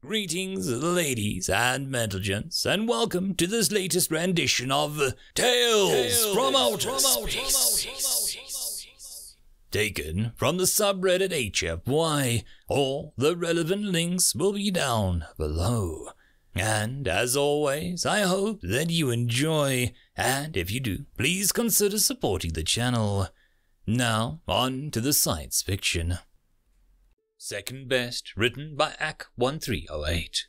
Greetings, ladies and gentlemen, and welcome to this latest rendition of Tales from Outer Space. Taken from the subreddit HFY. All the relevant links will be down below. And as always, I hope that you enjoy, and if you do, please consider supporting the channel. Now, on to the science fiction. Second Best, written by AK1308.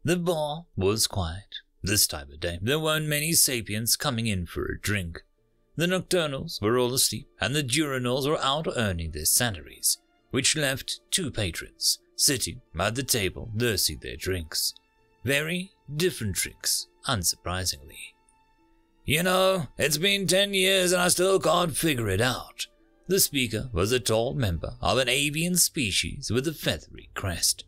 The bar was quiet. This time of day, there weren't many sapiens coming in for a drink. The nocturnals were all asleep, and the diurnals were out earning their salaries, which left two patrons sitting at the table nursing their drinks. Very different drinks, unsurprisingly. You know, it's been 10 years and I still can't figure it out. The speaker was a tall member of an avian species with a feathery crest.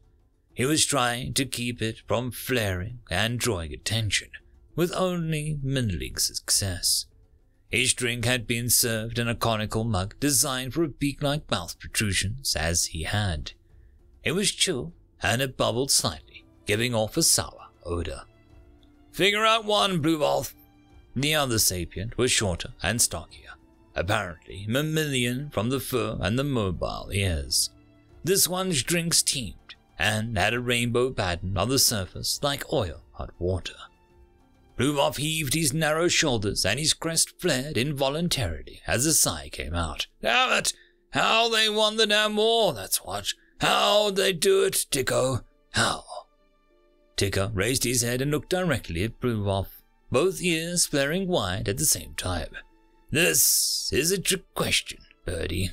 He was trying to keep it from flaring and drawing attention, with only middling success. His drink had been served in a conical mug designed for a beak-like mouth protrusions, as he had. It was chilled, and it bubbled slightly, giving off a sour odor. "Figure out one, Blue Wolf." The other sapient was shorter and stockier, apparently mammalian from the fur and the mobile ears. This one's drinks teemed and had a rainbow pattern on the surface like oil hot water. Blue Wolf heaved his narrow shoulders and his crest flared involuntarily as a sigh came out. "Damn it! How they want the damn war, that's what. How'd they do it, Tico? How?" Tico raised his head and looked directly at Blue Wolf, both ears flaring wide at the same time. "This is a trick question, Birdie."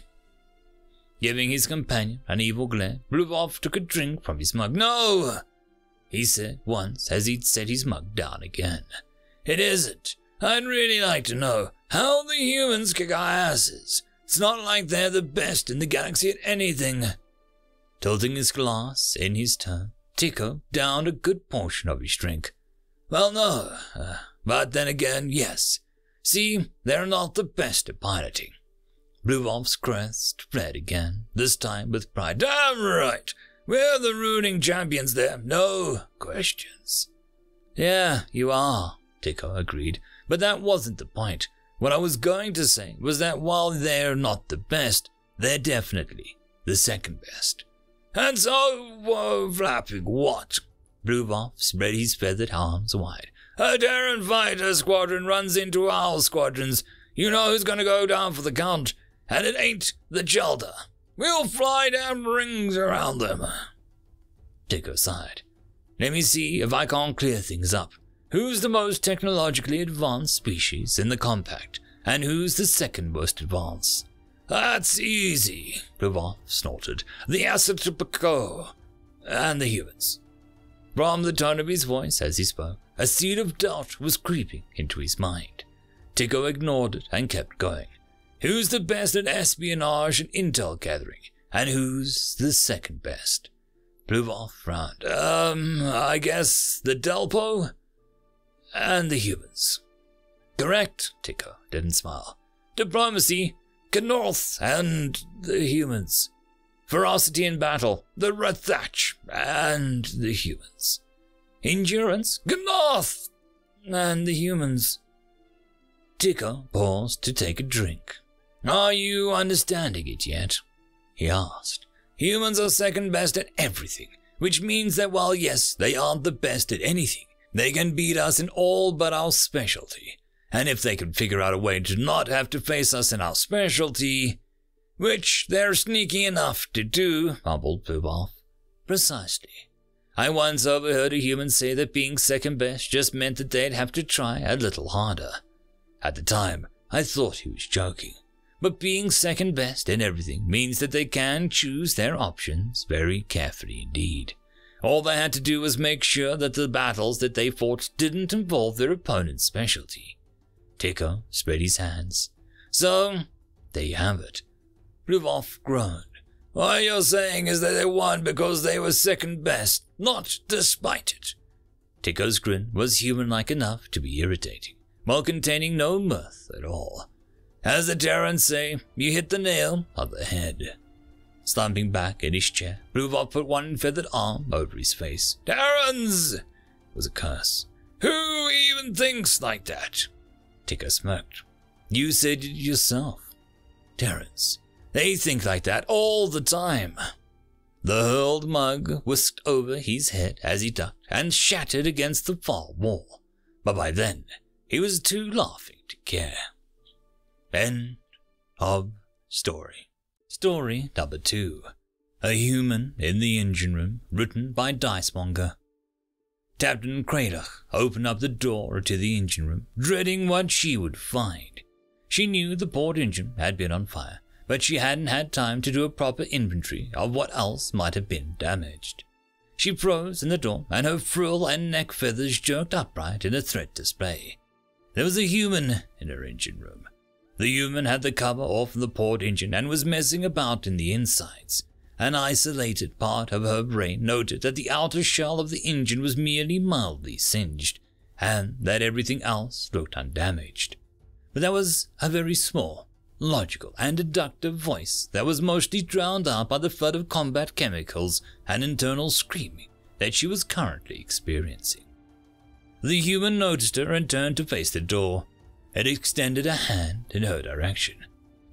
Giving his companion an evil glare, Blue Wolf took a drink from his mug. "No," he said once as he'd set his mug down again. "It isn't. I'd really like to know how the humans kick our asses. It's not like they're the best in the galaxy at anything." Tilting his glass in his turn, Tico downed a good portion of his drink. "Well, no, but then again, yes. See, they're not the best at piloting." Blue Wolf's crest flared again, this time with pride. "Damn right! We're the ruling champions there, no questions." "Yeah, you are," Tico agreed, "but that wasn't the point. What I was going to say was that while they're not the best, they're definitely the second best." "And so, flapping what?" Blue Wolf spread his feathered arms wide. "A Terran fighter squadron runs into our squadrons. You know who's gonna go down for the count, and it ain't the Gelder. We'll fly damn rings around them." Tico sighed. "Let me see if I can't clear things up. Who's the most technologically advanced species in the compact, and who's the second most advanced?" "That's easy," Blue Wolf snorted. "The Astropico and the humans." From the tone of his voice as he spoke, a seed of doubt was creeping into his mind. Tico ignored it and kept going. "Who's the best at espionage and intel gathering, and who's the second best?" Blue Wolf frowned. I guess the Delpo and the humans." "Correct," Tico didn't smile. "Diplomacy, Knorth and the humans. Ferocity in battle, the Rathach and the humans. Endurance, Gnoth and the humans." Tico paused to take a drink. "Are you understanding it yet?" he asked. "Humans are second best at everything, which means that while yes, they aren't the best at anything, they can beat us in all but our specialty. And if they can figure out a way to not have to face us in our specialty, which they're sneaky enough to do," mumbled Blue Wolf. "Precisely. I once overheard a human say that being second best just meant that they'd have to try a little harder. At the time, I thought he was joking. But being second best in everything means that they can choose their options very carefully indeed. All they had to do was make sure that the battles that they fought didn't involve their opponent's specialty." Tico spread his hands. "So, there you have it." Blue Wolf groaned. "What you're saying is that they won because they were second best, not despite it." Tico's grin was human-like enough to be irritating, while containing no mirth at all. "As the Terrans say, you hit the nail on the head." slumping back in his chair, Bluebot put one feathered arm over his face. "Terrence!" was a curse. "Who even thinks like that?" Ticker smirked. "You said it yourself." "Terrence, they think like that all the time." The hurled mug whisked over his head as he ducked and shattered against the far wall, but by then he was too laughing to care. End of story. Story number 2. A Human in the Engine Room, written by Dicemonger. Captain Craddock opened up the door to the engine room, dreading what she would find. She knew the port engine had been on fire, but she hadn't had time to do a proper inventory of what else might have been damaged. She froze in the door, and her frill and neck feathers jerked upright in a threat display. There was a human in her engine room. The human had the cover off the port engine and was messing about in the insides. An isolated part of her brain noted that the outer shell of the engine was merely mildly singed, and that everything else looked undamaged. But there was a very small, logical, and deductive voice that was mostly drowned out by the flood of combat chemicals and internal screaming that she was currently experiencing. The human noticed her and turned to face the door. It extended a hand in her direction.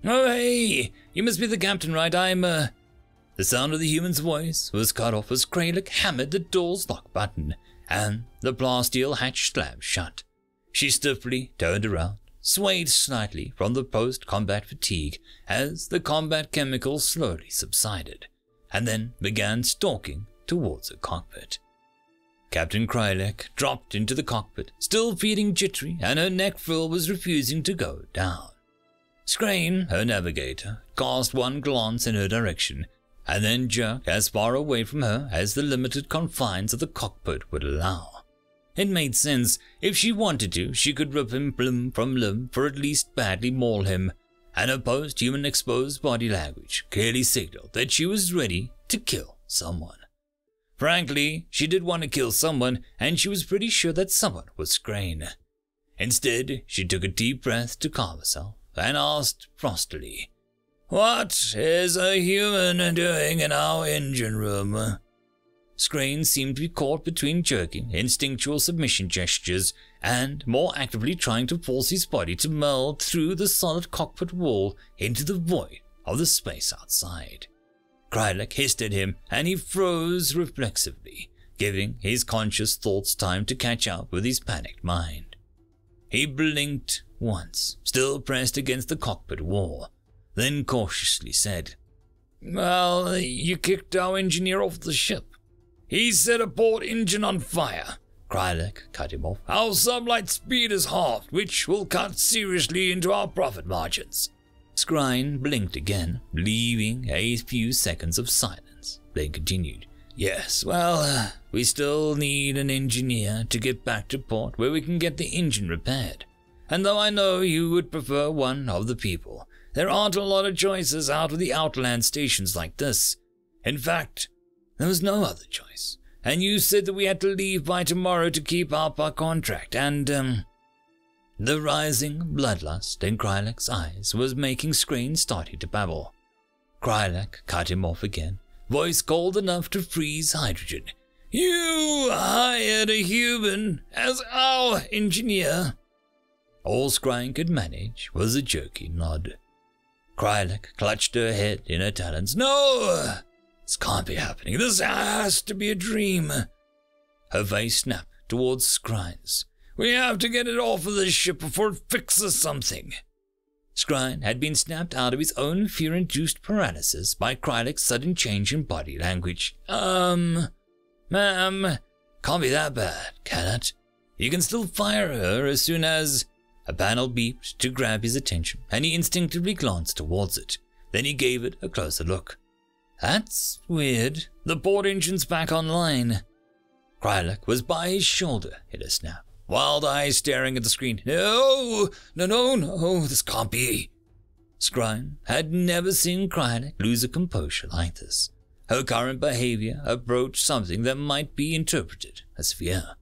"Oh, hey! You must be the captain, right? The sound of the human's voice was cut off as Kralik hammered the door's lock button, and the plasteel hatch slammed shut. She stiffly turned around, swayed slightly from the post-combat fatigue as the combat chemicals slowly subsided, and then began stalking towards the cockpit. Captain Kralik dropped into the cockpit, still feeling jittery, and her neck frill was refusing to go down. Scrane, her navigator, cast one glance in her direction, and then jerked as far away from her as the limited confines of the cockpit would allow. It made sense. If she wanted to, she could rip him limb from limb, or at least badly maul him, and her post-human exposed body language clearly signaled that she was ready to kill someone. Frankly, she did want to kill someone, and she was pretty sure that someone was Scrane. Instead, she took a deep breath to calm herself and asked frostily, "What is a human doing in our engine room?" Scrane seemed to be caught between jerking, instinctual submission gestures and more actively trying to force his body to meld through the solid cockpit wall into the void of the space outside. Kralik hissed at him, and he froze reflexively, giving his conscious thoughts time to catch up with his panicked mind. He blinked once, still pressed against the cockpit wall, then cautiously said, "Well, you kicked our engineer off the ship. He set a port engine on fire." Kralik cut him off. "Our sublight speed is halved, which will cut seriously into our profit margins." Scrine blinked again, leaving a few seconds of silence, then continued, "Yes, well, we still need an engineer to get back to port where we can get the engine repaired. And though I know you would prefer one of the people, there aren't a lot of choices out of the outland stations like this. In fact, there was no other choice, and you said that we had to leave by tomorrow to keep up our contract, and, The rising bloodlust in Krylik's eyes was making Scrane starting to babble. Kralik cut him off again, voice cold enough to freeze hydrogen. "You hired a human as our engineer?" All Scrane could manage was a jerky nod. Kralik clutched her head in her talons. "No! This can't be happening. This has to be a dream." Her face snapped towards Skrine's. "We have to get it off of this ship before it fixes something." Skrine had been snapped out of his own fear-induced paralysis by Krylik's sudden change in body language. Ma'am, can't be that bad, can it? You can still fire her as soon as..." A panel beeped to grab his attention, and he instinctively glanced towards it. Then he gave it a closer look. "That's weird. The port engine's back online." Kralik was by his shoulder in a snap, wild eyes staring at the screen. No, this can't be." Skrine had never seen Kralik lose a composure like this. Her current behavior approached something that might be interpreted as fear.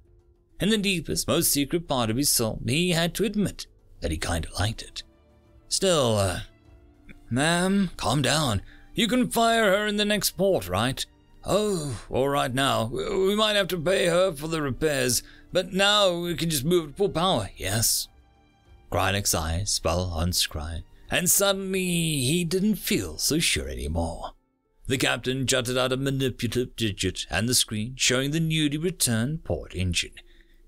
In the deepest, most secret part of his soul, he had to admit that he kinda liked it. Still, "Ma'am, calm down. You can fire her in the next port, right? Oh, all right now. We might have to pay her for the repairs, but now we can just move at full power, yes? Krylek's eyes fell on Scry, and suddenly he didn't feel so sure anymore. The captain jutted out a manipulative digit and the screen showing the newly returned port engine.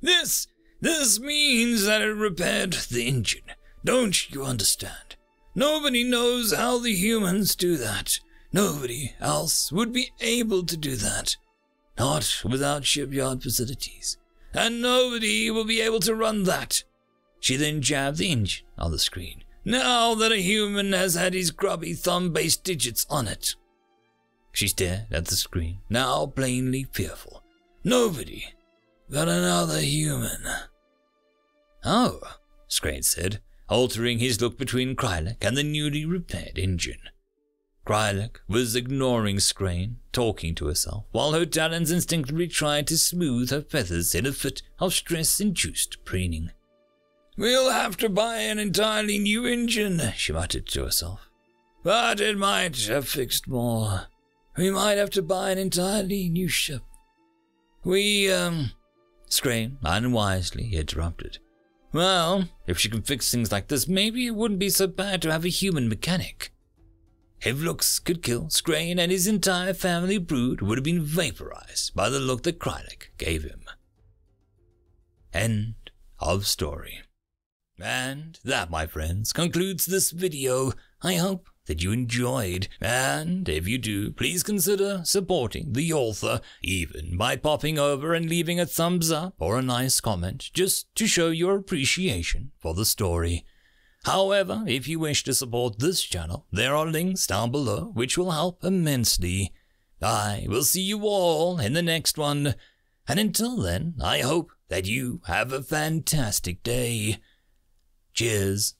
This means that it repaired the engine. Don't you understand? Nobody knows how the humans do that. Nobody else would be able to do that. Not without shipyard facilities. And nobody will be able to run that. She then jabbed the engine on the screen. Now that a human has had his grubby thumb-based digits on it. She stared at the screen, now plainly fearful. Nobody but another human. Oh, Scrane said, altering his look between Krylek and the newly repaired engine. Krylek was ignoring Scrane, talking to herself, while her talons instinctively tried to smooth her feathers in a fit of stress-induced preening. We'll have to buy an entirely new engine, she muttered to herself. But it might have fixed more. We might have to buy an entirely new ship. Scrane unwisely interrupted. Well, if she can fix things like this, maybe it wouldn't be so bad to have a human mechanic. If looks could kill, Scrane and his entire family brood would have been vaporized by the look that Krylek gave him. End of story. And that, my friends, concludes this video. I hope that you enjoyed, and if you do, please consider supporting the author, even by popping over and leaving a thumbs up or a nice comment, just to show your appreciation for the story. However, if you wish to support this channel, there are links down below which will help immensely. I will see you all in the next one, and until then, I hope that you have a fantastic day. Cheers.